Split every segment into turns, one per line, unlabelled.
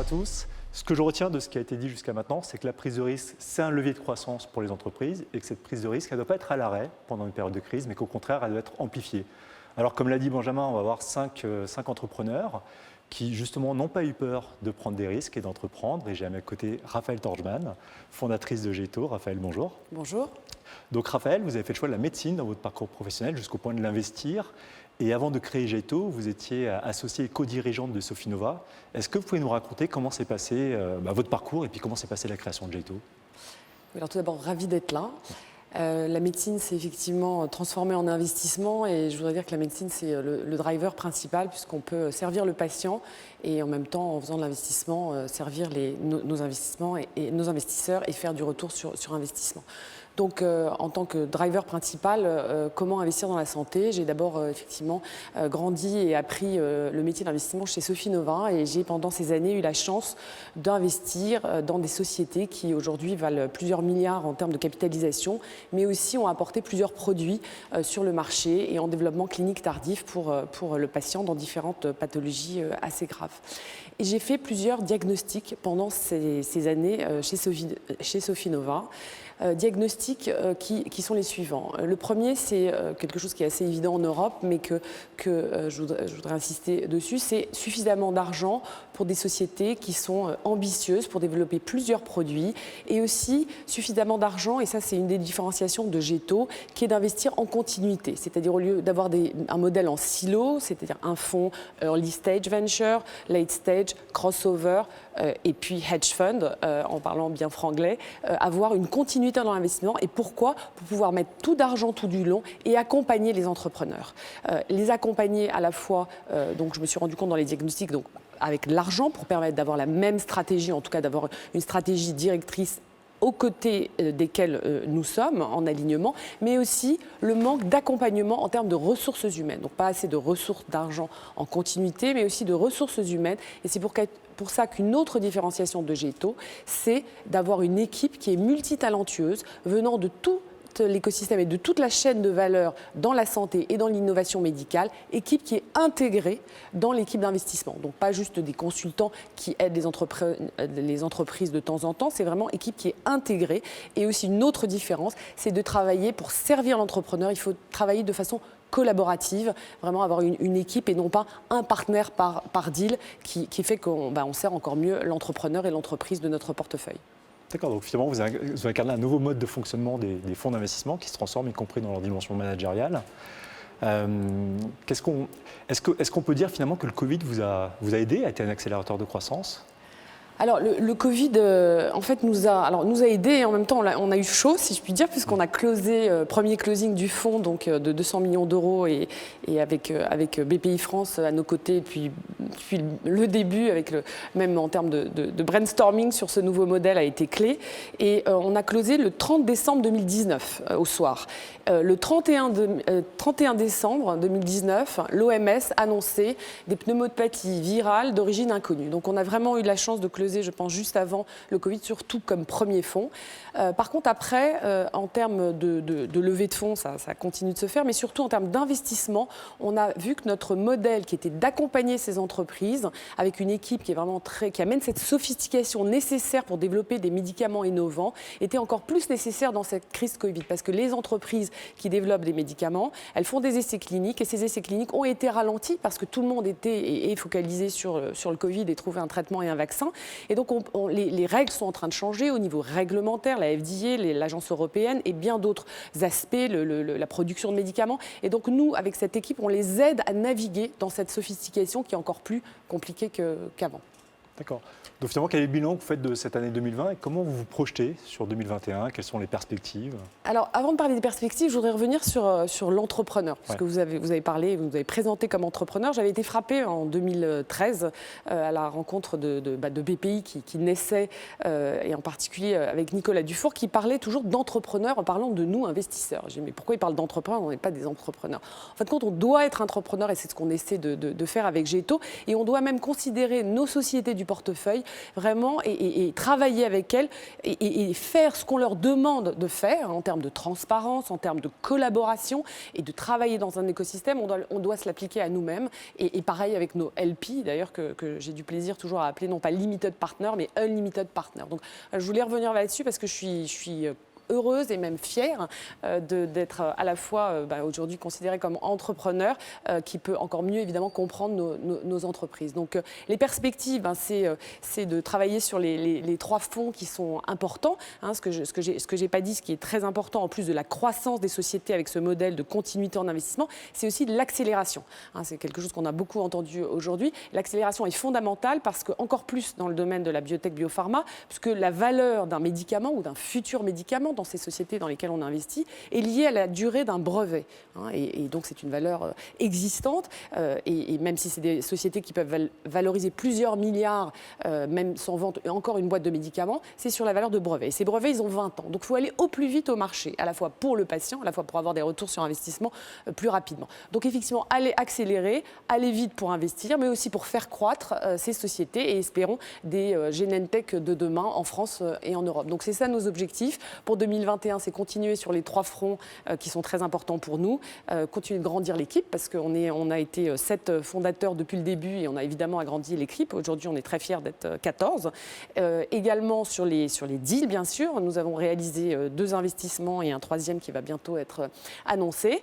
tous. Ce que je retiens de ce qui a été dit jusqu'à maintenant, c'est que la prise de risque, c'est un levier de croissance pour les entreprises et que cette prise de risque, elle ne doit pas être à l'arrêt pendant une période de crise, mais qu'au contraire, elle doit être amplifiée. Alors, comme l'a dit Benjamin, on va avoir cinq entrepreneurs qui, justement, n'ont pas eu peur de prendre des risques et d'entreprendre. Et j'ai à mes côtés Raphaël Torgman, fondatrice de Géto. Raphaël, bonjour.
Bonjour.
Donc, Raphaël, vous avez fait le choix de la médecine dans votre parcours professionnel jusqu'au point de l'investir. Et avant de créer Géto, vous étiez associée et co-dirigeante de Sofinova. Est-ce que vous pouvez nous raconter comment s'est passé votre parcours et puis comment s'est passée la création de Géto?
Alors tout d'abord, ravie d'être là. La médecine s'est effectivement transformée en investissement et je voudrais dire que la médecine, c'est le driver principal puisqu'on peut servir le patient et en même temps, en faisant de l'investissement, servir nos investissements et nos investisseurs et faire du retour sur investissement. Donc, en tant que driver principal, comment investir dans la santé? J'ai d'abord effectivement grandi et appris le métier d'investissement chez Sofinova et j'ai pendant ces années eu la chance d'investir dans des sociétés qui aujourd'hui valent plusieurs milliards en termes de capitalisation, mais aussi ont apporté plusieurs produits sur le marché et en développement clinique tardif pour le patient dans différentes pathologies assez graves. Et j'ai fait plusieurs diagnostics pendant ces années chez Sofinova. Diagnostics qui sont les suivants. Le premier, c'est quelque chose qui est assez évident en Europe, mais que je voudrais insister dessus, c'est suffisamment d'argent pour des sociétés qui sont ambitieuses pour développer plusieurs produits et aussi suffisamment d'argent, et ça c'est une des différenciations de Géto, qui est d'investir en continuité, c'est-à-dire au lieu d'avoir un modèle en silo, c'est-à-dire un fonds early stage venture, late stage, crossover et puis hedge fund, en parlant bien franglais, avoir une continuité dans l'investissement. Et pourquoi? Pour pouvoir mettre tout d'argent tout du long et accompagner les entrepreneurs. Les accompagner à la fois, donc je me suis rendu compte dans les diagnostics, donc avec l'argent pour permettre d'avoir la même stratégie, en tout cas d'avoir une stratégie directrice aux côtés desquels nous sommes en alignement, mais aussi le manque d'accompagnement en termes de ressources humaines. Donc pas assez de ressources d'argent en continuité, mais aussi de ressources humaines. Et c'est pour ça qu'une autre différenciation de Géto, c'est d'avoir une équipe qui est multitalentueuse, venant de tout l'écosystème et de toute la chaîne de valeur dans la santé et dans l'innovation médicale, équipe qui est intégrée dans l'équipe d'investissement. Donc pas juste des consultants qui aident les entreprises de temps en temps, c'est vraiment équipe qui est intégrée. Et aussi une autre différence, c'est de travailler pour servir l'entrepreneur. Il faut travailler de façon collaborative, vraiment avoir une équipe et non pas un partenaire par deal qui fait qu'on sert encore mieux l'entrepreneur et l'entreprise de notre portefeuille.
D'accord, donc finalement, vous incarnez un nouveau mode de fonctionnement des fonds d'investissement qui se transforment, y compris dans leur dimension managériale. Est-ce qu'on peut dire finalement que le Covid vous a aidé, a été un accélérateur de croissance?
Alors, le Covid, en fait, nous a aidés et en même temps, on a eu chaud, si je puis dire, puisqu'on a closé, premier closing du fonds donc, de 200 millions d'euros et avec BPI France à nos côtés depuis le début, même en termes de brainstorming sur ce nouveau modèle a été clé. Et on a closé le 30 décembre 2019 au soir. Le 31 décembre 2019, l'OMS annonçait des pneumopathies virales d'origine inconnue. Donc, on a vraiment eu la chance de closer, je pense, juste avant le Covid, surtout comme premier fonds. Par contre, après, en termes de levée de fonds, ça continue de se faire, mais surtout en termes d'investissement, on a vu que notre modèle qui était d'accompagner ces entreprises avec une équipe qui est vraiment qui amène cette sophistication nécessaire pour développer des médicaments innovants était encore plus nécessaire dans cette crise Covid, parce que les entreprises qui développent des médicaments, elles font des essais cliniques et ces essais cliniques ont été ralentis parce que tout le monde est focalisé sur le Covid et trouver un traitement et un vaccin. Et donc, les règles sont en train de changer au niveau réglementaire, la FDA, l'Agence européenne et bien d'autres aspects, la production de médicaments. Et donc, nous, avec cette équipe, on les aide à naviguer dans cette sophistication qui est encore plus compliquée qu'avant.
D'accord. Donc finalement, quel est le bilan que vous faites de cette année 2020 et comment vous vous projetez sur 2021? Quelles sont les perspectives?
Alors, avant de parler des perspectives, je voudrais revenir sur l'entrepreneur. Parce que vous avez parlé, vous avez présenté comme entrepreneur. J'avais été frappée en 2013 à la rencontre de BPI qui naissait, et en particulier avec Nicolas Dufour, qui parlait toujours d'entrepreneurs en parlant de nous, investisseurs. J'ai dit, mais pourquoi il parle d'entrepreneurs? On n'est pas des entrepreneurs. En fin de compte, on doit être entrepreneur et c'est ce qu'on essaie de faire avec Géto. Et on doit même considérer nos sociétés du portefeuille, vraiment, et travailler avec elles et faire ce qu'on leur demande de faire en termes de transparence, en termes de collaboration et de travailler dans un écosystème. On doit se l'appliquer à nous-mêmes et pareil avec nos LP, d'ailleurs, que j'ai du plaisir toujours à appeler non pas limited partner, mais unlimited partner. Donc, je voulais revenir là-dessus parce que je suis heureuse et même fière d'être à la fois aujourd'hui considérée comme entrepreneur qui peut encore mieux évidemment comprendre nos entreprises. Donc les perspectives, c'est de travailler sur les 3 fonds qui sont importants. Ce que j'ai pas dit, ce qui est très important en plus de la croissance des sociétés avec ce modèle de continuité en investissement, c'est aussi de l'accélération. C'est quelque chose qu'on a beaucoup entendu aujourd'hui. L'accélération est fondamentale parce que encore plus dans le domaine de la biotech biopharma, puisque la valeur d'un médicament ou d'un futur médicament dans ces sociétés dans lesquelles on investit est liée à la durée d'un brevet. Et donc c'est une valeur existante. Et même si c'est des sociétés qui peuvent valoriser plusieurs milliards, même sans vente encore une boîte de médicaments, c'est sur la valeur de brevet. Et ces brevets, ils ont 20 ans. Donc il faut aller au plus vite au marché, à la fois pour le patient, à la fois pour avoir des retours sur investissement plus rapidement. Donc effectivement, aller accélérer, aller vite pour investir, mais aussi pour faire croître ces sociétés et espérons des Genentech de demain en France et en Europe. Donc c'est ça nos objectifs. Pour 2021, c'est continuer sur les 3 fronts qui sont très importants pour nous, continuer de grandir l'équipe parce qu'on a été 7 fondateurs depuis le début et on a évidemment agrandi l'équipe. Aujourd'hui, on est très fiers d'être 14. Également sur les deals, bien sûr, nous avons réalisé 2 investissements et un 3e qui va bientôt être annoncé.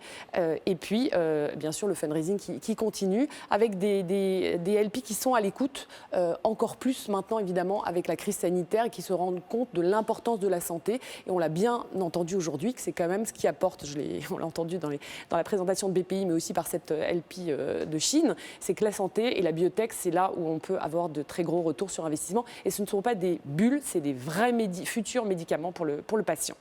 Et puis, bien sûr, le fundraising qui continue avec des LP qui sont à l'écoute encore plus maintenant, évidemment, avec la crise sanitaire et qui se rendent compte de l'importance de la santé. Et on l'a bien entendu aujourd'hui, que c'est quand même ce qui apporte, on l'a entendu dans la présentation de BPI, mais aussi par cette LP de Chine, c'est que la santé et la biotech, c'est là où on peut avoir de très gros retours sur investissement. Et ce ne sont pas des bulles, c'est des vrais futurs médicaments pour le patient.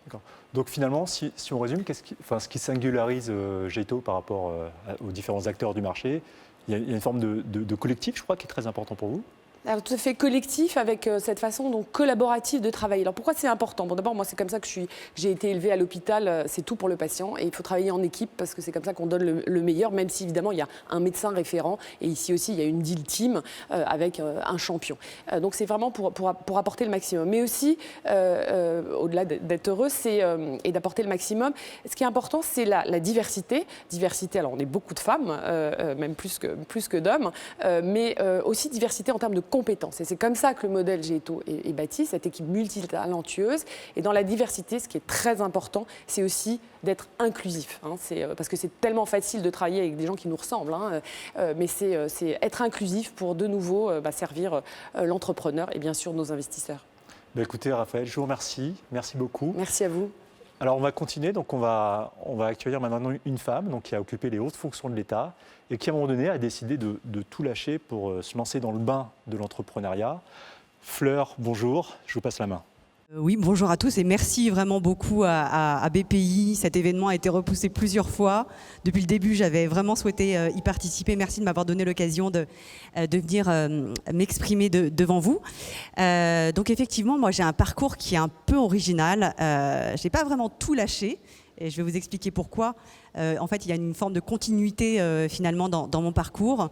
D'accord. Donc finalement, si on résume, ce qui singularise Géito par rapport aux différents acteurs du marché, il y a une forme de collectif, je crois, qui est très important pour vous.
Alors, tout à fait collectif avec cette façon donc collaborative de travailler. Alors pourquoi c'est important ? Bon, d'abord, moi c'est comme ça que j'ai été élevée à l'hôpital, c'est tout pour le patient et il faut travailler en équipe parce que c'est comme ça qu'on donne le meilleur, même si évidemment il y a un médecin référent et ici aussi il y a une deal team avec un champion. Donc c'est vraiment pour apporter le maximum. Mais aussi, au-delà d'être heureux et d'apporter le maximum, ce qui est important c'est la diversité. Diversité, alors on est beaucoup de femmes, même plus que d'hommes, mais aussi diversité en termes de compétences. Et c'est comme ça que le modèle Géito est bâti, cette équipe multitalentueuse. Et dans la diversité, ce qui est très important, c'est aussi d'être inclusif. Parce que c'est tellement facile de travailler avec des gens qui nous ressemblent. Mais c'est être inclusif pour de nouveau servir l'entrepreneur et bien sûr nos investisseurs.
Écoutez, Raphaël, je vous remercie. Merci beaucoup.
Merci à vous.
Alors on va continuer, donc on va accueillir maintenant une femme donc, qui a occupé les hautes fonctions de l'État et qui à un moment donné a décidé de tout lâcher pour se lancer dans le bain de l'entrepreneuriat. Fleur, bonjour, je vous passe la main.
Oui, bonjour à tous et merci vraiment beaucoup à BPI. Cet événement a été repoussé plusieurs fois. Depuis le début, j'avais vraiment souhaité y participer. Merci de m'avoir donné l'occasion de venir m'exprimer devant vous. Donc effectivement, moi j'ai un parcours qui est un peu original. Je n'ai pas vraiment tout lâché. Et je vais vous expliquer pourquoi. En fait, il y a une forme de continuité finalement dans mon parcours.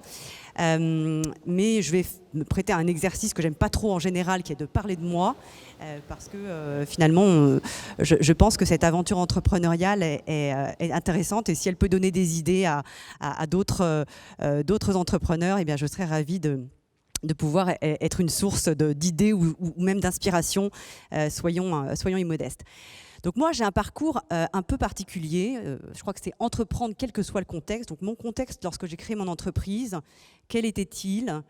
Mais je vais me prêter à un exercice que j'aime pas trop en général, qui est de parler de moi, parce que finalement, je pense que cette aventure entrepreneuriale est intéressante et si elle peut donner des idées à d'autres entrepreneurs, eh bien, je serais ravie de pouvoir être une source d'idées ou même d'inspiration, soyons immodestes. Donc moi, j'ai un parcours un peu particulier. Je crois que c'est entreprendre quel que soit le contexte. Donc mon contexte, lorsque j'ai créé mon entreprise, quel était-il ?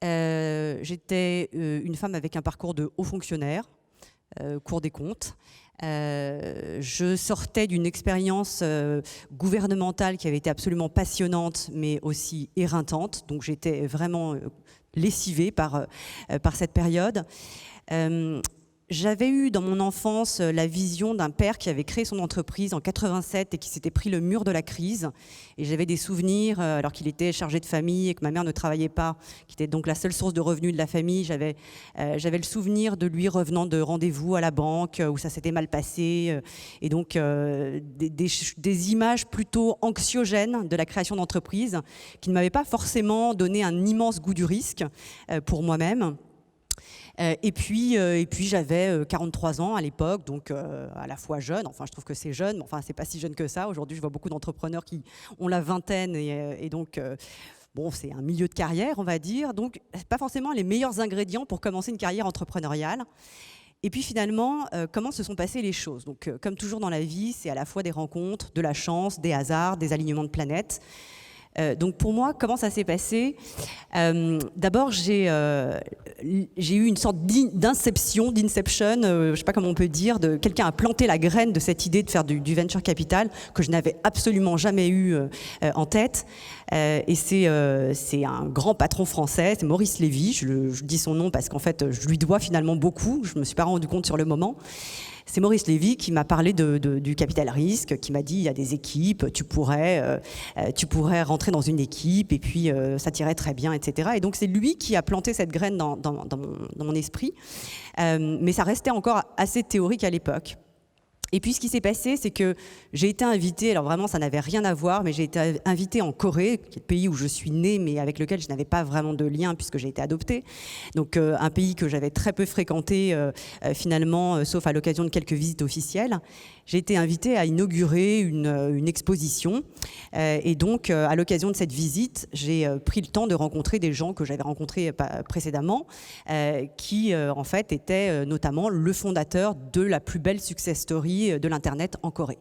J'étais une femme avec un parcours de haut fonctionnaire, Cour des comptes. Je sortais d'une expérience gouvernementale qui avait été absolument passionnante, mais aussi éreintante. Donc j'étais vraiment lessivée par cette période. J'avais eu dans mon enfance la vision d'un père qui avait créé son entreprise en 87 et qui s'était pris le mur de la crise. Et j'avais des souvenirs, alors qu'il était chargé de famille et que ma mère ne travaillait pas, qui était donc la seule source de revenus de la famille. J'avais le souvenir de lui revenant de rendez-vous à la banque où ça s'était mal passé. Et donc des images plutôt anxiogènes de la création d'entreprise qui ne m'avaient pas forcément donné un immense goût du risque pour moi-même. Et puis j'avais 43 ans à l'époque, donc à la fois jeune, enfin je trouve que c'est jeune, mais enfin c'est pas si jeune que ça. Aujourd'hui je vois beaucoup d'entrepreneurs qui ont la vingtaine et donc bon, c'est un milieu de carrière on va dire, donc pas forcément les meilleurs ingrédients pour commencer une carrière entrepreneuriale. Et puis finalement, comment se sont passées les choses? Donc comme toujours dans la vie, c'est à la fois des rencontres, de la chance, des hasards, des alignements de planètes. Donc pour moi, comment ça s'est passé? D'abord, j'ai eu une sorte d'inception, je ne sais pas comment on peut dire, de quelqu'un a planté la graine de cette idée de faire du venture capital que je n'avais absolument jamais eu en tête. Et c'est un grand patron français, c'est Maurice Lévy. Je dis son nom parce qu'en fait, je lui dois finalement beaucoup. Je ne me suis pas rendu compte sur le moment. C'est Maurice Lévy qui m'a parlé du capital risque, qui m'a dit il y a des équipes, tu pourrais rentrer dans une équipe et puis ça t'irait très bien, etc. Et donc c'est lui qui a planté cette graine dans mon esprit, mais ça restait encore assez théorique à l'époque. Et puis ce qui s'est passé, c'est que j'ai été invitée, alors vraiment ça n'avait rien à voir, mais j'ai été invitée en Corée, qui est le pays où je suis née, mais avec lequel je n'avais pas vraiment de lien puisque j'ai été adoptée. Donc un pays que j'avais très peu fréquenté finalement, sauf à l'occasion de quelques visites officielles. J'ai été invitée à inaugurer une exposition. Et donc à l'occasion de cette visite, j'ai pris le temps de rencontrer des gens que j'avais rencontrés précédemment, qui en fait étaient notamment le fondateur de la plus belle success story de l'Internet en Corée.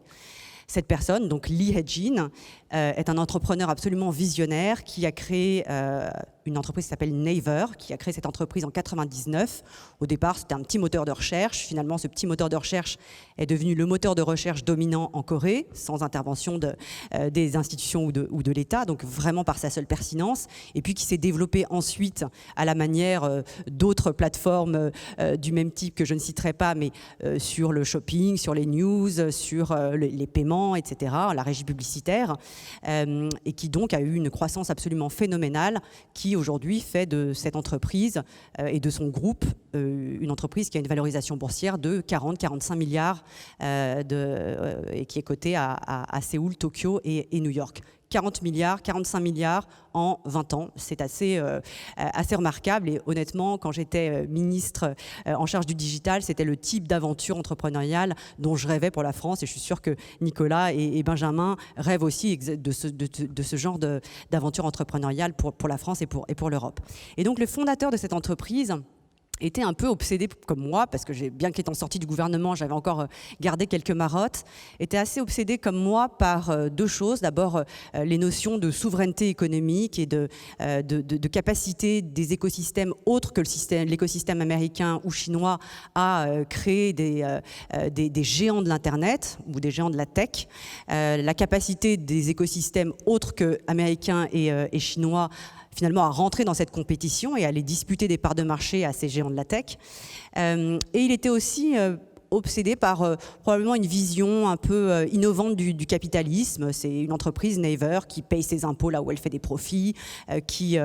Cette personne, donc Lee Hae-jin, est un entrepreneur absolument visionnaire qui a créé une entreprise qui s'appelle Naver, qui a créé cette entreprise en 99. Au départ, c'était un petit moteur de recherche. Finalement, ce petit moteur de recherche est devenu le moteur de recherche dominant en Corée, sans intervention des institutions ou de l'État, donc vraiment par sa seule pertinence. Et puis qui s'est développé ensuite à la manière d'autres plateformes du même type que je ne citerai pas, mais sur le shopping, sur les news, sur les paiements, etc., la régie publicitaire. Et qui donc a eu une croissance absolument phénoménale qui aujourd'hui fait de cette entreprise et de son groupe une entreprise qui a une valorisation boursière de 40-45 milliards et qui est cotée à Séoul, Tokyo et New York. 40 milliards, 45 milliards en 20 ans. C'est assez remarquable. Et honnêtement, quand j'étais ministre en charge du digital, c'était le type d'aventure entrepreneuriale dont je rêvais pour la France. Et je suis sûre que Nicolas et Benjamin rêvent aussi de ce genre d'aventure entrepreneuriale pour la France et pour l'Europe. Et donc, le fondateur de cette entreprise était un peu obsédé comme moi, parce que bien qu'étant sortie du gouvernement, j'avais encore gardé quelques marottes, était assez obsédé comme moi par deux choses. D'abord, les notions de souveraineté économique et de capacité des écosystèmes autres que l'écosystème américain ou chinois à créer des géants de l'Internet ou des géants de la tech. La capacité des écosystèmes autres que américains et chinois finalement à rentrer dans cette compétition et à aller disputer des parts de marché à ces géants de la tech. Et il était aussi obsédé par probablement une vision un peu innovante du capitalisme. C'est une entreprise, Naver, qui paye ses impôts là où elle fait des profits, qui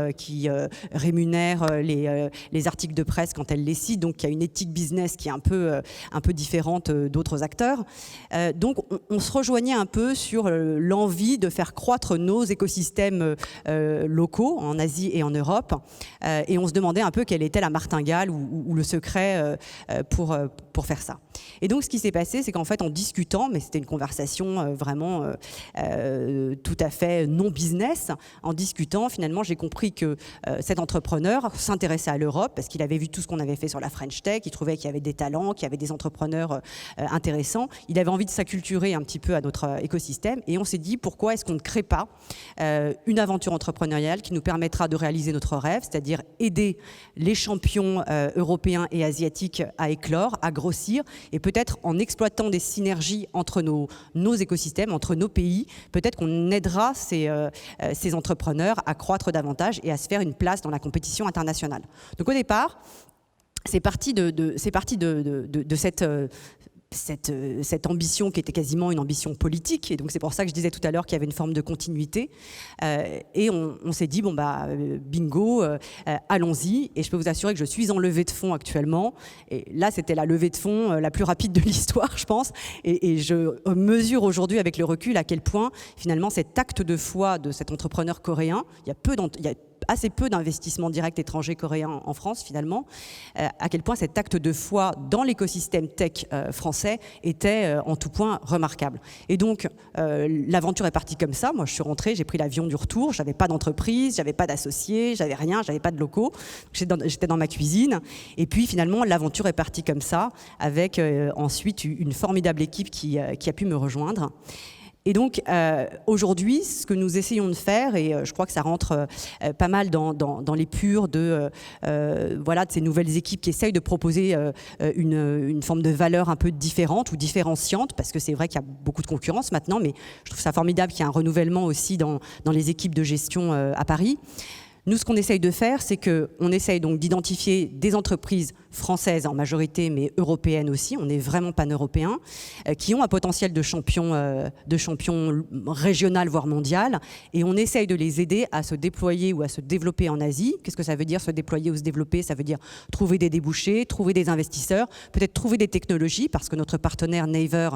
rémunère les articles de presse quand elle les cite, donc qui a une éthique business qui est un peu différente d'autres acteurs. Donc on se rejoignait un peu sur l'envie de faire croître nos écosystèmes locaux en Asie et en Europe, et on se demandait un peu quelle était la martingale ou le secret pour faire ça. Et donc ce qui s'est passé, c'est qu'en fait en discutant, mais c'était une conversation vraiment tout à fait non business, en discutant finalement j'ai compris que cet entrepreneur s'intéressait à l'Europe parce qu'il avait vu tout ce qu'on avait fait sur la French Tech, il trouvait qu'il y avait des talents, qu'il y avait des entrepreneurs intéressants, il avait envie de s'acculturer un petit peu à notre écosystème et on s'est dit pourquoi est-ce qu'on ne crée pas une aventure entrepreneuriale qui nous permettra de réaliser notre rêve, c'est-à-dire aider les champions européens et asiatiques à éclore, à grossir. Et peut-être en exploitant des synergies entre nos écosystèmes, entre nos pays, peut-être qu'on aidera ces entrepreneurs à croître davantage et à se faire une place dans la compétition internationale. Donc au départ, c'est parti de cette ambition qui était quasiment une ambition politique, et donc c'est pour ça que je disais tout à l'heure qu'il y avait une forme de continuité, et on s'est dit bon bah bingo, allons-y, et je peux vous assurer que je suis en levée de fonds actuellement, et là c'était la levée de fonds la plus rapide de l'histoire je pense, et je mesure aujourd'hui avec le recul à quel point finalement cet acte de foi de cet entrepreneur coréen, il y a assez peu d'investissements directs étrangers coréens en France finalement, à quel point cet acte de foi dans l'écosystème tech français était en tout point remarquable. Et donc l'aventure est partie comme ça. Moi je suis rentrée, j'ai pris l'avion du retour, j'avais pas d'entreprise, j'avais pas d'associés, j'avais rien, j'avais pas de locaux, j'étais dans ma cuisine, et puis finalement l'aventure est partie comme ça, avec ensuite une formidable équipe qui a pu me rejoindre. Et donc, aujourd'hui, ce que nous essayons de faire, et je crois que ça rentre pas mal dans l'épure de ces nouvelles équipes qui essayent de proposer une forme de valeur un peu différente ou différenciante, parce que c'est vrai qu'il y a beaucoup de concurrence maintenant, mais je trouve ça formidable qu'il y ait un renouvellement aussi dans les équipes de gestion à Paris. Nous, ce qu'on essaye de faire, c'est qu'on essaye donc d'identifier des entreprises françaises en majorité, mais européennes aussi, on est vraiment pan-européens, qui ont un potentiel de champion régional, voire mondial, et on essaye de les aider à se déployer ou à se développer en Asie. Qu'est-ce que ça veut dire, se déployer ou se développer? Ça veut dire trouver des débouchés, trouver des investisseurs, peut-être trouver des technologies, parce que notre partenaire Naver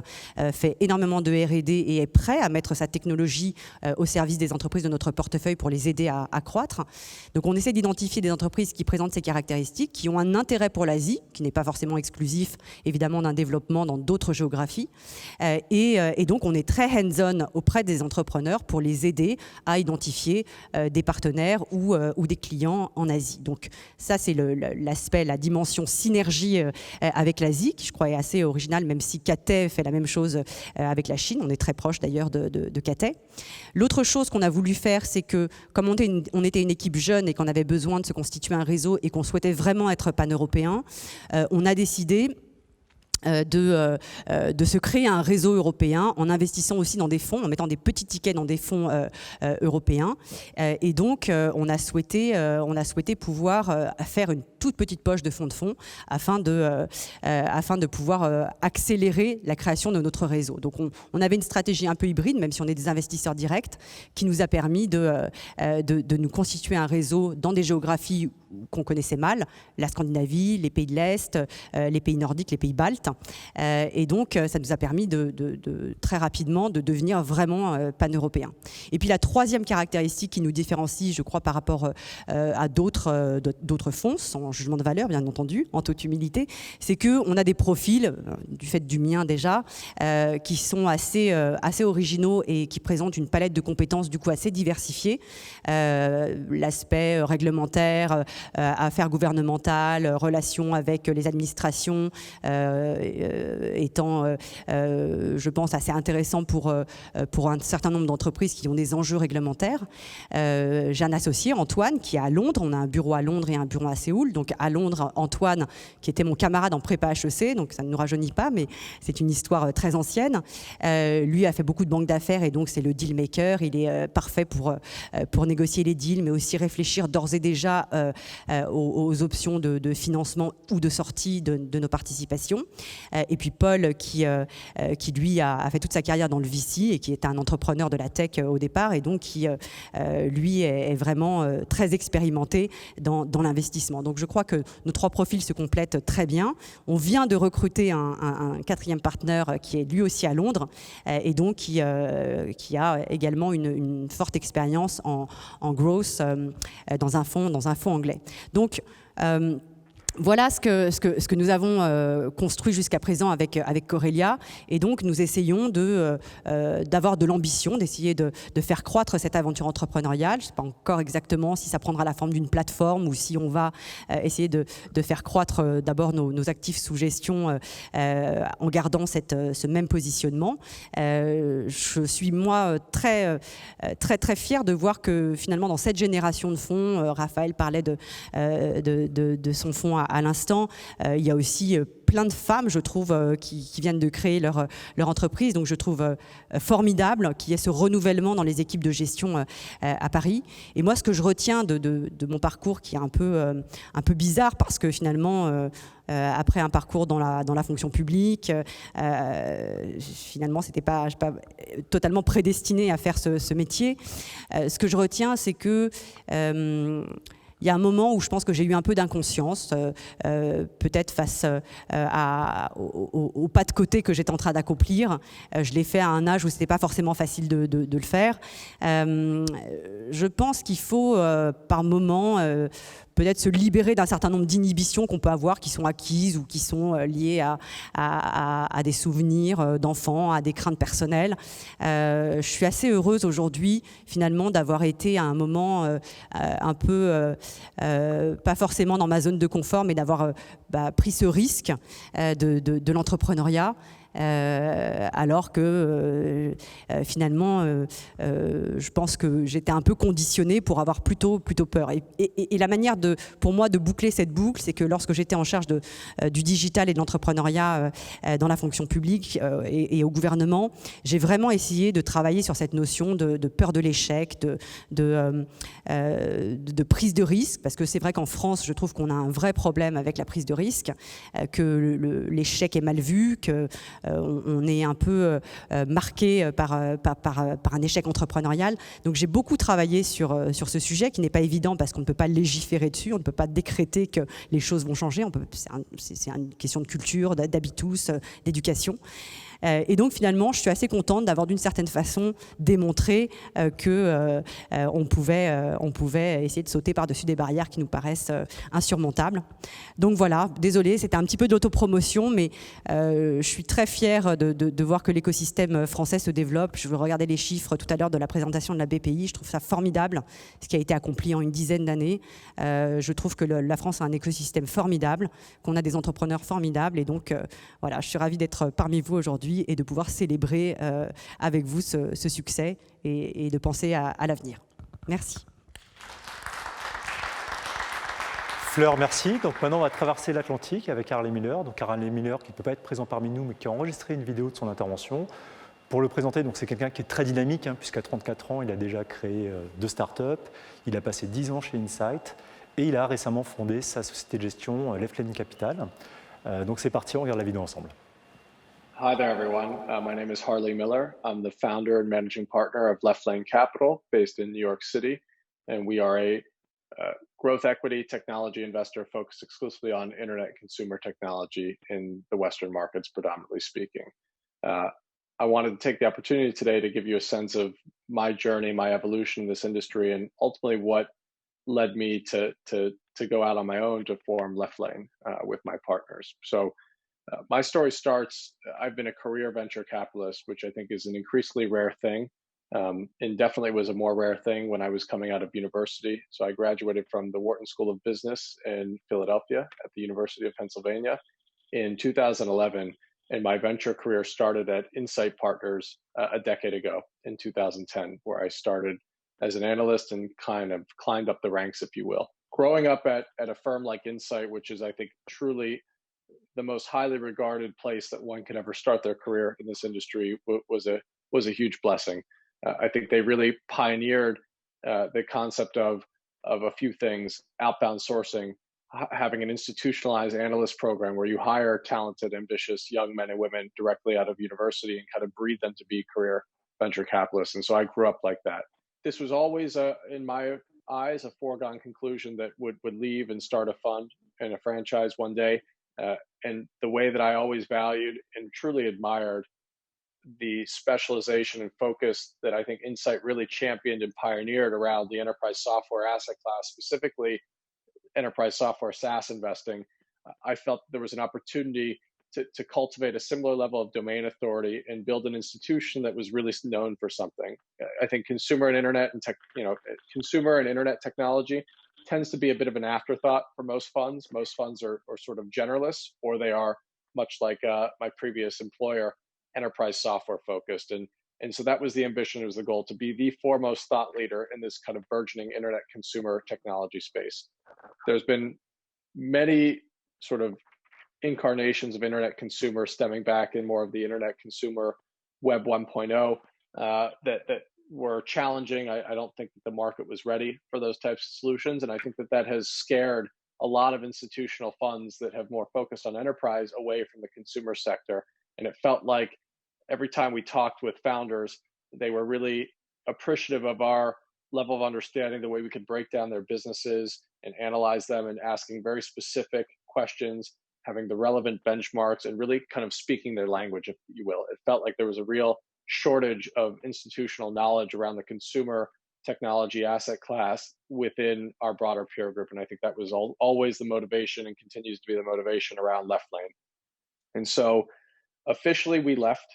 fait énormément de R&D et est prêt à mettre sa technologie au service des entreprises de notre portefeuille pour les aider à croître. Donc on essaie d'identifier des entreprises qui présentent ces caractéristiques, qui ont un intérêt pour l'Asie, qui n'est pas forcément exclusif évidemment d'un développement dans d'autres géographies. Et donc on est très hands-on auprès des entrepreneurs pour les aider à identifier des partenaires ou des clients en Asie. Donc ça c'est l'aspect, la dimension synergie avec l'Asie, qui je crois est assez originale, même si Cathay fait la même chose avec la Chine. On est très proche d'ailleurs de Cathay. L'autre chose qu'on a voulu faire, c'est que comme on était une équipe jeune et qu'on avait besoin de se constituer un réseau et qu'on souhaitait vraiment être pan-européen, on a décidé de se créer un réseau européen en investissant aussi dans des fonds, en mettant des petits tickets dans des fonds européens. Et donc, on a souhaité pouvoir faire une toute petite poche de fonds afin de pouvoir accélérer la création de notre réseau. Donc, on avait une stratégie un peu hybride, même si on est des investisseurs directs, qui nous a permis de nous constituer un réseau dans des géographies qu'on connaissait mal, la Scandinavie, les pays de l'Est, les pays nordiques, les pays baltes. Et donc, ça nous a permis très rapidement de devenir vraiment pan-européens. Et puis, la troisième caractéristique qui nous différencie, je crois, par rapport à d'autres fonds, sans jugement de valeur, bien entendu, en toute humilité, c'est qu'on a des profils, du fait du mien déjà, qui sont assez originaux et qui présentent une palette de compétences, du coup, assez diversifiée. L'aspect réglementaire, affaires gouvernementales, relations avec les administrations, étant, je pense, assez intéressant pour un certain nombre d'entreprises qui ont des enjeux réglementaires. J'ai un associé, Antoine, qui est à Londres. On a un bureau à Londres et un bureau à Séoul. Donc à Londres, Antoine, qui était mon camarade en prépa HEC, donc ça ne nous rajeunit pas, mais c'est une histoire très ancienne. Lui a fait beaucoup de banques d'affaires et donc c'est le deal maker. Il est parfait pour négocier les deals, mais aussi réfléchir d'ores et déjà aux options de financement ou de sortie de nos participations. Et puis Paul, qui lui a fait toute sa carrière dans le VC et qui est un entrepreneur de la tech au départ et donc qui, lui, est vraiment très expérimenté dans l'investissement. Donc je crois que nos trois profils se complètent très bien. On vient de recruter un quatrième partenaire qui est lui aussi à Londres et donc qui a également une forte expérience en growth dans un fonds anglais. Donc, voilà ce que nous avons construit jusqu'à présent avec Corelia. Et donc, nous essayons d'avoir de l'ambition, d'essayer de faire croître cette aventure entrepreneuriale. Je ne sais pas encore exactement si ça prendra la forme d'une plateforme ou si on va essayer de faire croître d'abord nos actifs sous gestion en gardant ce même positionnement. Je suis, moi, très, très, très fière de voir que finalement, dans cette génération de fonds, Raphaël parlait de son fonds à l'instant, il y a aussi plein de femmes, je trouve, qui viennent de créer leur entreprise. Donc, je trouve formidable qu'il y ait ce renouvellement dans les équipes de gestion à Paris. Et moi, ce que je retiens de mon parcours, qui est un peu bizarre, parce que finalement, après un parcours dans la fonction publique, finalement, c'était pas totalement prédestiné à faire ce métier. Ce que je retiens, c'est que il y a un moment où je pense que j'ai eu un peu d'inconscience, peut-être face au pas de côté que j'étais en train d'accomplir. Je l'ai fait à un âge où c'était pas forcément facile de le faire. Je pense qu'il faut, par moment, peut-être se libérer d'un certain nombre d'inhibitions qu'on peut avoir, qui sont acquises ou qui sont liées à des souvenirs d'enfants, à des craintes personnelles. Je suis assez heureuse aujourd'hui, finalement, d'avoir été à un moment un peu, pas forcément dans ma zone de confort, mais d'avoir pris ce risque de l'entrepreneuriat. Alors que finalement, je pense que j'étais un peu conditionnée pour avoir plutôt peur. Et la manière pour moi de boucler cette boucle, c'est que lorsque j'étais en charge du digital et de l'entrepreneuriat dans la fonction publique et au gouvernement, j'ai vraiment essayé de travailler sur cette notion de peur de l'échec, de prise de risque, parce que c'est vrai qu'en France, je trouve qu'on a un vrai problème avec la prise de risque, que l'échec est mal vu, que on est un peu marqué par un échec entrepreneurial. Donc j'ai beaucoup travaillé sur ce sujet qui n'est pas évident parce qu'on ne peut pas légiférer dessus, on ne peut pas décréter que les choses vont changer. C'est une question de culture, d'habitus, d'éducation. Et donc finalement, je suis assez contente d'avoir d'une certaine façon démontré qu'on pouvait essayer de sauter par-dessus des barrières qui nous paraissent insurmontables. Donc voilà, désolée, c'était un petit peu de l'autopromotion, mais je suis très fière de voir que l'écosystème français se développe. Je regardais les chiffres tout à l'heure de la présentation de la BPI, je trouve ça formidable, ce qui a été accompli en une dizaine d'années. Je trouve que la France a un écosystème formidable, qu'on a des entrepreneurs formidables, et donc voilà, je suis ravie d'être parmi vous aujourd'hui et de pouvoir célébrer avec vous ce succès et de penser à l'avenir. Merci.
Fleur, merci. Donc maintenant, on va traverser l'Atlantique avec Harley Miller. Donc Harley Miller qui ne peut pas être présent parmi nous, mais qui a enregistré une vidéo de son intervention. Pour le présenter, donc c'est quelqu'un qui est très dynamique, puisqu'à 34 ans, il a déjà créé 2 startups. Il a passé 10 ans chez Insight et il a récemment fondé sa société de gestion, Left Lane Capital. Donc c'est parti, on regarde la vidéo ensemble.
Hi there, everyone. My name is Harley Miller. I'm the founder and managing partner of Left Lane Capital, based in New York City. And we are a growth equity technology investor focused exclusively on internet consumer technology in the Western markets, predominantly speaking. I wanted to take the opportunity today to give you a sense of my journey, my evolution in this industry, and ultimately what led me to go out on my own to form Left Lane with my partners. So my story starts, I've been a career venture capitalist, which I think is an increasingly rare thing, and definitely was a more rare thing when I was coming out of university. So I graduated from the Wharton School of Business in Philadelphia at the University of Pennsylvania in 2011. And my venture career started at Insight Partners a decade ago in 2010, where I started as an analyst and kind of climbed up the ranks, if you will. Growing up at a firm like Insight, which is, I think, truly the most highly regarded place that one could ever start their career in this industry, was a huge blessing. I think they really pioneered the concept of a few things: outbound sourcing, having an institutionalized analyst program where you hire talented, ambitious young men and women directly out of university and kind of breed them to be career venture capitalists. And so I grew up like that. This was always, in my eyes, a foregone conclusion that would leave and start a fund and a franchise one day. And the way that I always valued and truly admired the specialization and focus that I think Insight really championed and pioneered around the enterprise software asset class, specifically enterprise software SaaS investing, I felt there was an opportunity to cultivate a similar level of domain authority and build an institution that was really known for something. I think consumer and internet technology tends to be a bit of an afterthought for most funds. Most funds are sort of generalists, or they are, much like my previous employer, enterprise software focused. And so that was the ambition, it was the goal, to be the foremost thought leader in this kind of burgeoning internet consumer technology space. There's been many sort of incarnations of internet consumer stemming back in more of the internet consumer web 1.0 that were challenging. I don't think that the market was ready for those types of solutions. And I think that that has scared a lot of institutional funds that have more focused on enterprise away from the consumer sector. And it felt like every time we talked with founders, they were really appreciative of our level of understanding, the way we could break down their businesses and analyze them, and asking very specific questions, having the relevant benchmarks, and really kind of speaking their language, if you will. It felt like there was a real shortage of institutional knowledge around the consumer technology asset class within our broader peer group. And I think that was always the motivation and continues to be the motivation around Left Lane. And so officially we left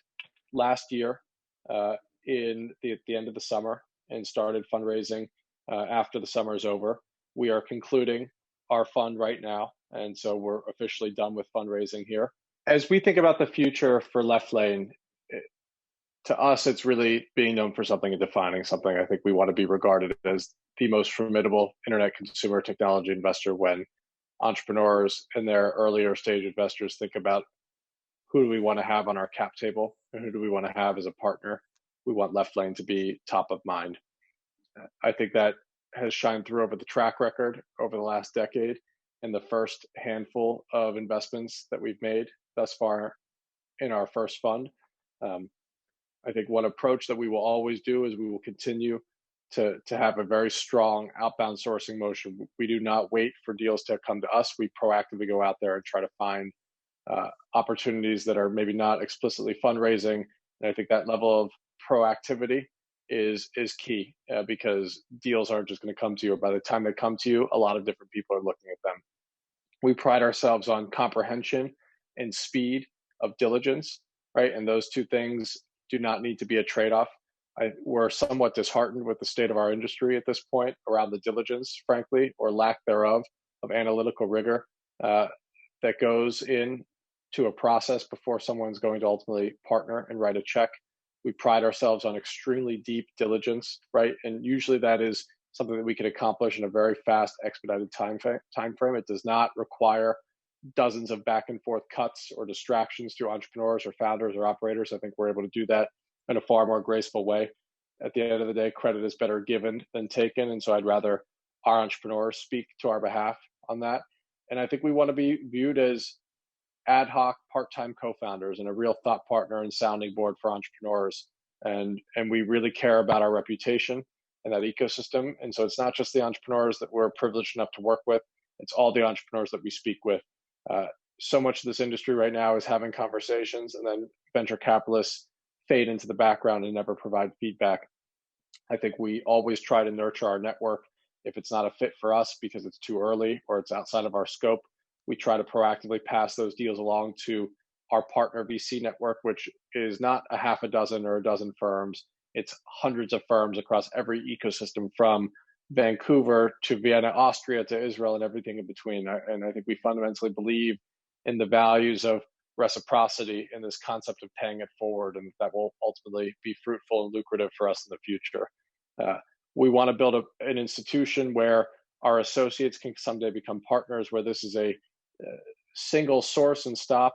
last year at the end of the summer and started fundraising after the summer is over. We are concluding our fund right now. And so we're officially done with fundraising here. As we think about the future for Left Lane, to us, it's really being known for something and defining something. I think we want to be regarded as the most formidable internet consumer technology investor when entrepreneurs and their earlier stage investors think about who do we want to have on our cap table and who do we want to have as a partner. We want Left Lane to be top of mind. I think that has shined through over the track record over the last decade and the first handful of investments that we've made thus far in our first fund. I think one approach that we will always do is we will continue to have a very strong outbound sourcing motion. We do not wait for deals to come to us. We proactively go out there and try to find opportunities that are maybe not explicitly fundraising. And I think that level of proactivity is key because deals aren't just going to come to you, or by the time they come to you, a lot of different people are looking at them. We pride ourselves on comprehension and speed of diligence, right? And those two things do not need to be a trade-off. We're somewhat disheartened with the state of our industry at this point around the diligence, frankly, or lack thereof, of analytical rigor that goes into a process before someone's going to ultimately partner and write a check. We pride ourselves on extremely deep diligence, right? And usually that is something that we can accomplish in a very fast, expedited time frame. It does not require dozens of back and forth cuts or distractions through entrepreneurs or founders or operators. I think we're able to do that in a far more graceful way. At the end of the day, credit is better given than taken. And so I'd rather our entrepreneurs speak to our behalf on that. And I think we want to be viewed as ad hoc part-time co-founders and a real thought partner and sounding board for entrepreneurs. And we really care about our reputation and that ecosystem. And so it's not just the entrepreneurs that we're privileged enough to work with, it's all the entrepreneurs that we speak with. So much of this industry right now is having conversations and then venture capitalists fade into the background and never provide feedback. I think we always try to nurture our network. If it's not a fit for us because it's too early or it's outside of our scope, we try to proactively pass those deals along to our partner VC network, which is not a half a dozen or a dozen firms. It's hundreds of firms across every ecosystem, from Vancouver to Vienna, Austria to Israel, and everything in between. And I think we fundamentally believe in the values of reciprocity in this concept of paying it forward, and that will ultimately be fruitful and lucrative for us in the future. We want to build an institution where our associates can someday become partners, where this is a single source and stop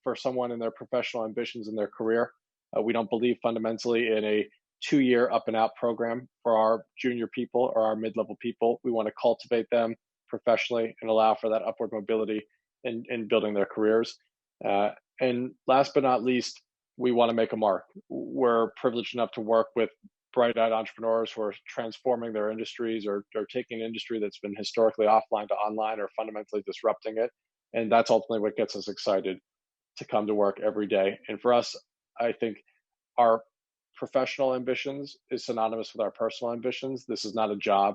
for someone in their professional ambitions in their career. We don't believe fundamentally in a 2-year up and out program for our junior people or our mid-level people. We want to cultivate them professionally and allow for that upward mobility in building their careers. And last but not least, we want to make a mark. We're privileged enough to work with bright-eyed entrepreneurs who are transforming their industries or taking an industry that's been historically offline to online or fundamentally disrupting it. And that's ultimately what gets us excited to come to work every day. And for us, I think our professional ambitions is synonymous with our personal ambitions. This is not a job,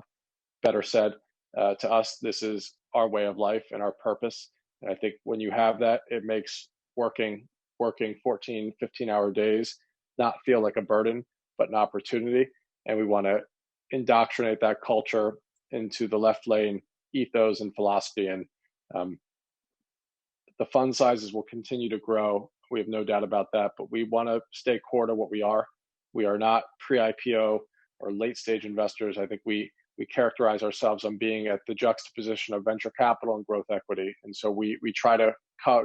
better said. To us, this is our way of life and our purpose. And I think when you have that, it makes working 14, 15-hour days not feel like a burden, but an opportunity. And we want to indoctrinate that culture into the Left Lane ethos and philosophy. And the fund sizes will continue to grow. We have no doubt about that, but we want to stay core to what we are. We are not pre-IPO or late stage investors. I think we we characterize ourselves on being at the juxtaposition of venture capital and growth equity. And so we try to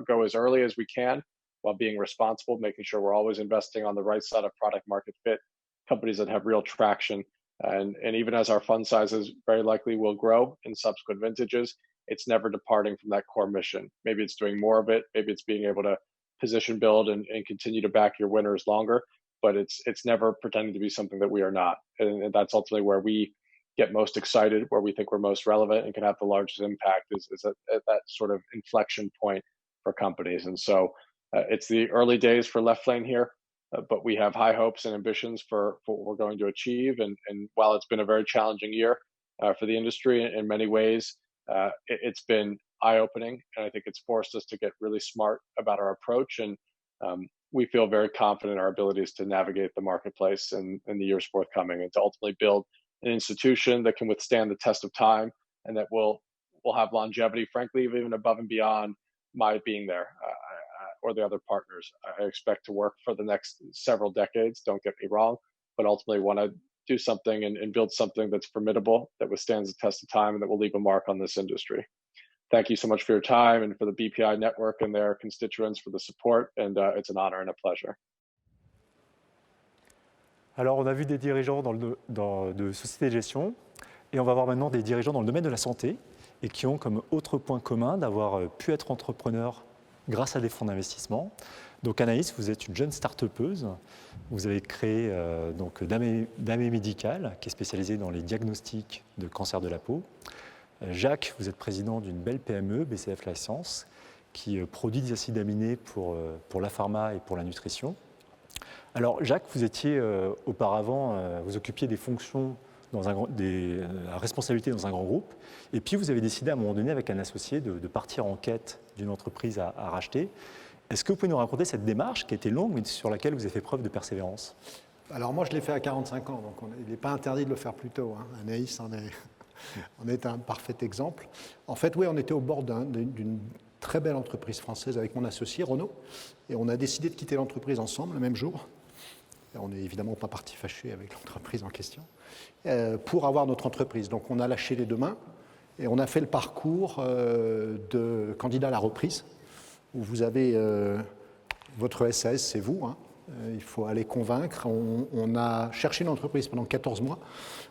go as early as we can while being responsible, making sure we're always investing on the right side of product market fit, companies that have real traction. And even as our fund sizes very likely will grow in subsequent vintages, it's never departing from that core mission. Maybe it's doing more of it. Maybe it's being able to position build and continue to back your winners longer. But it's never pretending to be something that we are not. And that's ultimately where we get most excited, where we think we're most relevant and can have the largest impact is at that sort of inflection point for companies. And so it's the early days for Left Lane here, but we have high hopes and ambitions for what we're going to achieve. And while it's been a very challenging year for the industry in many ways, it's been eye-opening. And I think it's forced us to get really smart about our approach. And we feel very confident in our abilities to navigate the marketplace in the years forthcoming and to ultimately build an institution that can withstand the test of time and that will have longevity, frankly, even above and beyond my being there or the other partners. I expect to work for the next several decades, don't get me wrong, but ultimately want to do something and build something that's formidable, that withstands the test of time, and that will leave a mark on this industry. Thank you so much for your time and for the BPI network and their constituents for the support. And it's an honor and a pleasure.
Alors, on a vu des dirigeants de sociétés de gestion et on va voir maintenant des dirigeants dans le domaine de la santé et qui ont comme autre point commun d'avoir pu être entrepreneurs grâce à des fonds d'investissement. Donc Anaïs, vous êtes une jeune start-upeuse. Vous avez créé donc Damé Médical, qui est spécialisée dans les diagnostics de cancer de la peau. Jacques, vous êtes président d'une belle PME, BCF Life Sciences, qui produit des acides aminés pour la pharma et pour la nutrition. Alors Jacques, vous étiez auparavant, vous occupiez des fonctions, la responsabilité dans un grand groupe, et puis vous avez décidé à un moment donné avec un associé de partir en quête d'une entreprise à racheter. Est-ce que vous pouvez nous raconter cette démarche qui a été longue, mais sur laquelle vous avez fait preuve de persévérance?
Alors moi je l'ai fait à 45 ans, donc il n'est pas interdit de le faire plus tôt. Hein. Anaïs en est un parfait exemple. En fait, oui, on était au bord d'une très belle entreprise française avec mon associé Renaud, et on a décidé de quitter l'entreprise ensemble le même jour. Et on n'est évidemment pas parti fâché avec l'entreprise en question, pour avoir notre entreprise. Donc on a lâché les deux mains et on a fait le parcours de candidat à la reprise, où vous avez votre SAS, c'est vous, hein. Il faut aller convaincre. On a cherché une entreprise pendant 14 mois.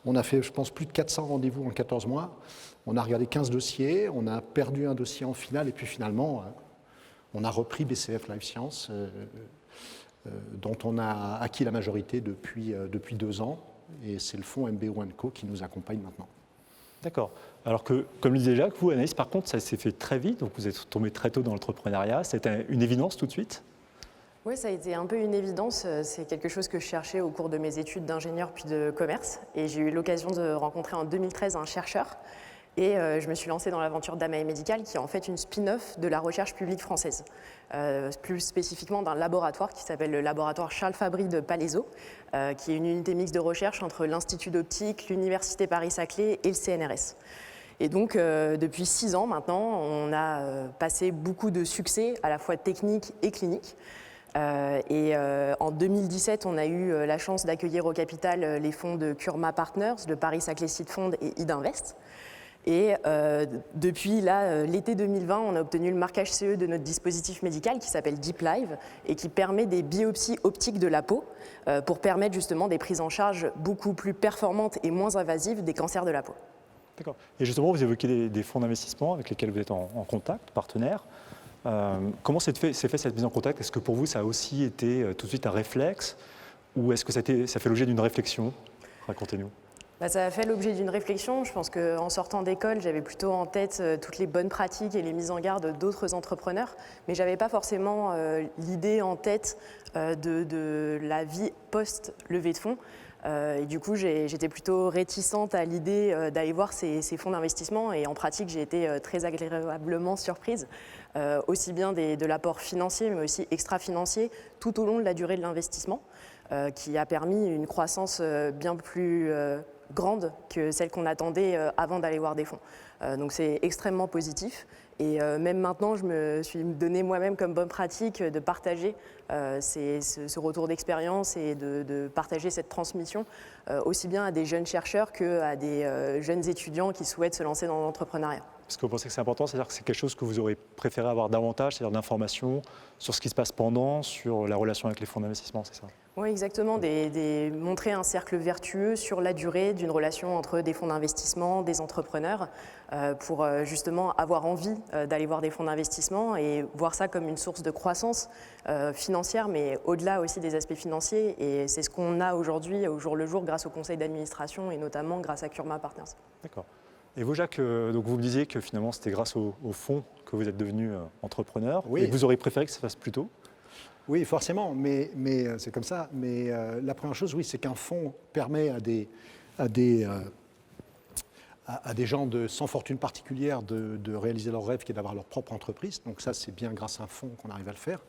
On a fait, je pense, plus de 400 rendez-vous en 14 mois. On a regardé 15 dossiers. On a perdu un dossier en finale. Et puis finalement, on a repris BCF Life Sciences, dont on a acquis la majorité depuis 2 ans. Et c'est le fonds MBO & Co qui nous accompagne maintenant.
D'accord. Alors que, comme le disait Jacques, vous, Anaïs, par contre, ça s'est fait très vite. Donc vous êtes tombé très tôt dans l'entrepreneuriat. C'était une évidence tout de suite?
Oui, ça a été un peu une évidence. C'est quelque chose que je cherchais au cours de mes études d'ingénieur puis de commerce. Et j'ai eu l'occasion de rencontrer en 2013 un chercheur. Et je me suis lancée dans l'aventure Damé Médical, qui est en fait une spin-off de la recherche publique française. Plus spécifiquement d'un laboratoire qui s'appelle le laboratoire Charles Fabry de Palaiseau, qui est une unité mixte de recherche entre l'Institut d'optique, l'Université Paris-Saclay et le CNRS. Et donc, depuis 6 ans maintenant, on a passé beaucoup de succès, à la fois techniques et cliniques. En 2017, on a eu la chance d'accueillir au capital les fonds de Kurma Partners, de Paris-Saclay Seed Fund et Idinvest. Et depuis l'été 2020, on a obtenu le marquage CE de notre dispositif médical qui s'appelle Deep Live et qui permet des biopsies optiques de la peau pour permettre justement des prises en charge beaucoup plus performantes et moins invasives des cancers de la peau.
D'accord. Et justement, vous évoquez des fonds d'investissement avec lesquels vous êtes en contact, partenaires. Comment s'est fait cette mise en contact? Est-ce que pour vous, ça a aussi été tout de suite un réflexe ou est-ce que ça fait l'objet d'une réflexion? Racontez-nous.
Ça a fait l'objet d'une réflexion. Je pense qu'en sortant d'école, j'avais plutôt en tête toutes les bonnes pratiques et les mises en garde d'autres entrepreneurs, mais je n'avais pas forcément l'idée en tête de la vie post-levée de fonds. Et du coup, j'étais plutôt réticente à l'idée d'aller voir ces fonds d'investissement. Et en pratique, j'ai été très agréablement surprise, aussi bien de l'apport financier, mais aussi extra-financier, tout au long de la durée de l'investissement, qui a permis une croissance bien plus grande que celle qu'on attendait avant d'aller voir des fonds. Donc c'est extrêmement positif. Et même maintenant, je me suis donné moi-même comme bonne pratique de partager ce retour d'expérience et de partager cette transmission aussi bien à des jeunes chercheurs qu'à des jeunes étudiants qui souhaitent se lancer dans l'entrepreneuriat.
Parce que vous pensez que c'est important, c'est-à-dire que c'est quelque chose que vous aurez préféré avoir davantage, c'est-à-dire d'informations sur ce qui se passe pendant, sur la relation avec les fonds d'investissement, c'est ça?
Oui, exactement, montrer un cercle vertueux sur la durée d'une relation entre des fonds d'investissement, des entrepreneurs, pour justement avoir envie d'aller voir des fonds d'investissement et voir ça comme une source de croissance financière, mais au-delà aussi des aspects financiers. Et c'est ce qu'on a aujourd'hui au jour le jour grâce au conseil d'administration et notamment grâce à Kurma Partners.
D'accord. Et vous, Jacques, donc vous me disiez que finalement c'était grâce au fonds que vous êtes devenu entrepreneur,
Oui.
et que vous auriez préféré que ça se fasse plus tôt.
Oui, forcément, mais c'est comme ça. Mais la première chose, oui, c'est qu'un fonds permet à des gens sans fortune particulière de réaliser leur rêve qui est d'avoir leur propre entreprise. Donc ça, c'est bien grâce à un fonds qu'on arrive à le faire.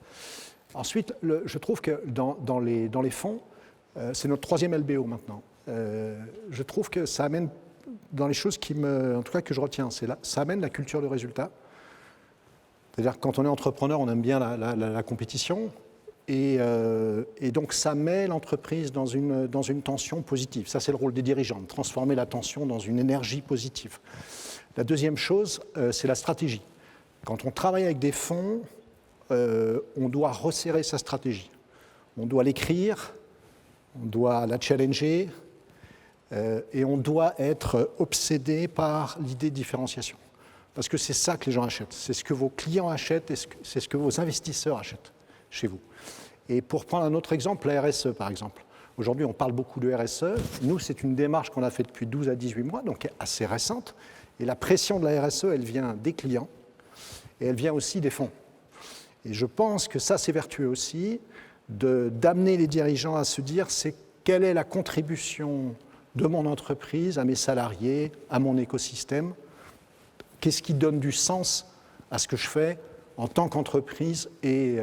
Ensuite, je trouve que dans les fonds, c'est notre 3e LBO maintenant. Je trouve que ça amène, dans les choses en tout cas que je retiens, ça amène la culture de résultat. C'est-à-dire que quand on est entrepreneur, on aime bien la compétition. Et donc, ça met l'entreprise dans une tension positive. Ça, c'est le rôle des dirigeants, de transformer la tension dans une énergie positive. La deuxième chose, c'est la stratégie. Quand on travaille avec des fonds, on doit resserrer sa stratégie. On doit l'écrire, on doit la challenger, et on doit être obsédé par l'idée de différenciation. Parce que c'est ça que les gens achètent. C'est ce que vos clients achètent et c'est ce que vos investisseurs achètent chez vous. Et pour prendre un autre exemple, la RSE par exemple. Aujourd'hui, on parle beaucoup de RSE. Nous, c'est une démarche qu'on a faite depuis 12 à 18 mois, donc assez récente. Et la pression de la RSE, elle vient des clients et elle vient aussi des fonds. Et je pense que ça, c'est vertueux aussi, d'amener les dirigeants à se dire quelle est la contribution de mon entreprise à mes salariés, à mon écosystème. Qu'est-ce qui donne du sens à ce que je fais en tant qu'entreprise et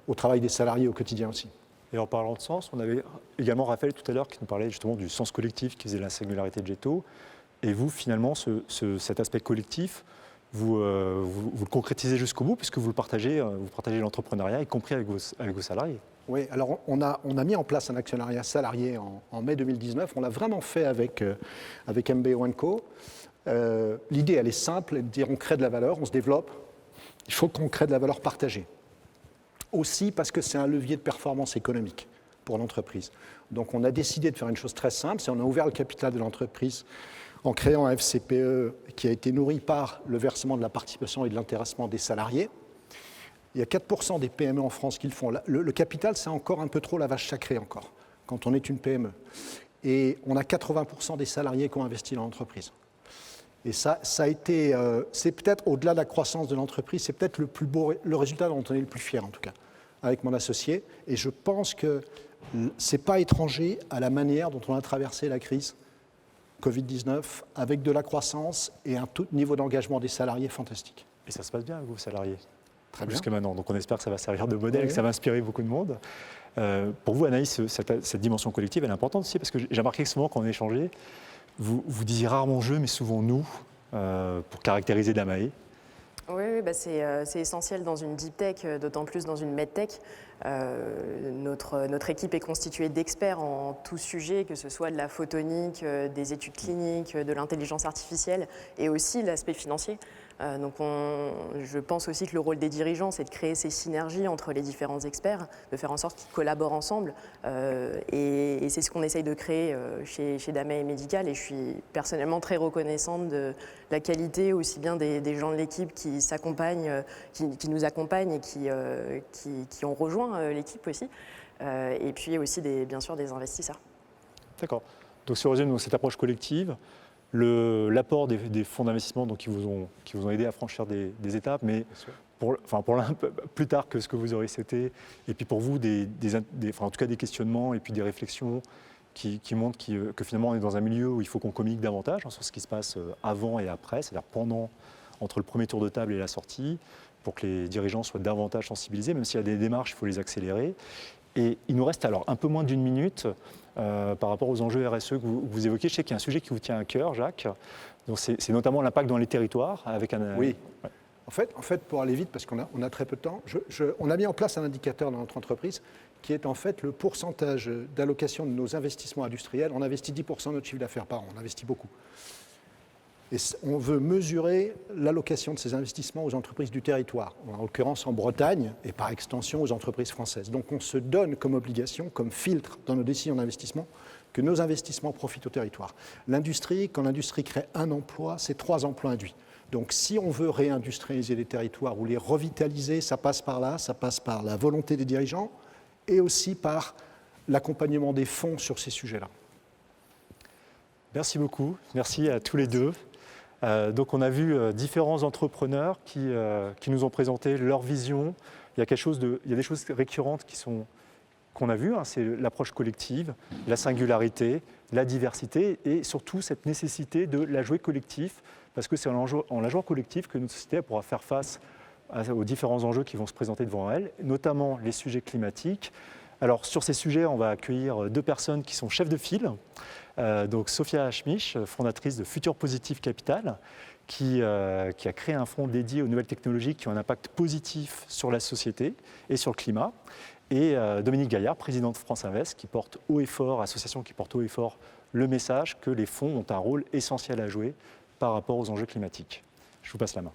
au travail des salariés au quotidien aussi.
Et en parlant de sens, on avait également Raphaël tout à l'heure qui nous parlait justement du sens collectif qui faisait la singularité de Jetto. Et vous, finalement, cet aspect collectif, vous le concrétisez jusqu'au bout puisque vous partagez l'entrepreneuriat, y compris avec vos salariés.
Oui, alors on a mis en place un actionnariat salarié en mai 2019. On l'a vraiment fait avec MBO & Co. L'idée, elle est simple, elle est de dire on crée de la valeur, on se développe. Il faut qu'on crée de la valeur partagée. Aussi parce que c'est un levier de performance économique pour l'entreprise. Donc on a décidé de faire une chose très simple, c'est on a ouvert le capital de l'entreprise en créant un FCPE qui a été nourri par le versement de la participation et de l'intéressement des salariés. Il y a 4% des PME en France qui le font. Le capital, c'est encore un peu trop la vache sacrée encore, quand on est une PME. Et on a 80% des salariés qui ont investi dans l'entreprise. Et ça a été, c'est peut-être au-delà de la croissance de l'entreprise, c'est peut-être le résultat dont on est le plus fier en tout cas, avec mon associé. Et je pense que ce n'est pas étranger à la manière dont on a traversé la crise Covid-19, avec de la croissance et un tout niveau d'engagement des salariés fantastique.
Et ça se passe bien avec vos salariés?
Très bien.
Jusqu'à maintenant. Donc on espère que ça va servir de modèle,
Oui.
que ça va inspirer beaucoup de monde. Pour vous, Anaïs, cette dimension collective, elle est importante aussi, parce que j'ai remarqué que souvent quand on échangeait, vous disiez rarement je, mais souvent nous, pour caractériser Damae.
Oui, c'est essentiel dans une deep tech, d'autant plus dans une medtech. Notre équipe est constituée d'experts en tout sujet, que ce soit de la photonique, des études cliniques, de l'intelligence artificielle et aussi l'aspect financier. Donc je pense aussi que le rôle des dirigeants, c'est de créer ces synergies entre les différents experts, de faire en sorte qu'ils collaborent ensemble. Et c'est ce qu'on essaye de créer chez Damae Medical. Et je suis personnellement très reconnaissante de la qualité aussi bien des gens de l'équipe qui s'accompagnent, qui nous accompagnent et qui ont rejoint l'équipe aussi. Et puis aussi bien sûr des investisseurs.
D'accord. Donc si on résume cette approche collective, l'apport des fonds d'investissement qui vous ont aidé à franchir des étapes, mais pour l'un un peu plus tard que ce que vous auriez souhaité, et puis pour vous, en tout cas des questionnements et puis des réflexions qui montrent que finalement on est dans un milieu où il faut qu'on communique davantage sur ce qui se passe avant et après, c'est-à-dire entre le premier tour de table et la sortie, pour que les dirigeants soient davantage sensibilisés, même s'il y a des démarches, il faut les accélérer. Et il nous reste alors un peu moins d'une minute par rapport aux enjeux RSE que vous évoquez. Je sais qu'il y a un sujet qui vous tient à cœur, Jacques. Donc c'est notamment l'impact dans les territoires.
Oui. En fait, pour aller vite, parce qu'on a très peu de temps, on a mis en place un indicateur dans notre entreprise qui est en fait le pourcentage d'allocation de nos investissements industriels. On investit 10% de notre chiffre d'affaires par an, on investit beaucoup. Et on veut mesurer l'allocation de ces investissements aux entreprises du territoire, en l'occurrence en Bretagne et par extension aux entreprises françaises. Donc on se donne comme obligation, comme filtre dans nos décisions d'investissement, que nos investissements profitent au territoire. L'industrie, quand l'industrie crée un emploi, c'est 3 emplois induits. Donc si on veut réindustrialiser les territoires ou les revitaliser, ça passe par là, ça passe par la volonté des dirigeants et aussi par l'accompagnement des fonds sur ces sujets-là.
Merci beaucoup, merci à tous les deux. Donc on a vu différents entrepreneurs qui nous ont présenté leur vision. Il y a des choses récurrentes qu'on a vues, hein, c'est l'approche collective, la singularité, la diversité et surtout cette nécessité de la jouer collectif, parce que c'est en la jouant collectif que notre société pourra faire face aux différents enjeux qui vont se présenter devant elle, notamment les sujets climatiques. Alors sur ces sujets, on va accueillir 2 personnes qui sont chefs de file. Donc Sophia Schmich, fondatrice de Futur Positive Capital, qui a créé un fonds dédié aux nouvelles technologies qui ont un impact positif sur la société et sur le climat. Et Dominique Gaillard, président de France Invest, qui porte haut et fort, association qui porte haut et fort le message que les fonds ont un rôle essentiel à jouer par rapport aux enjeux climatiques. Je vous passe la main.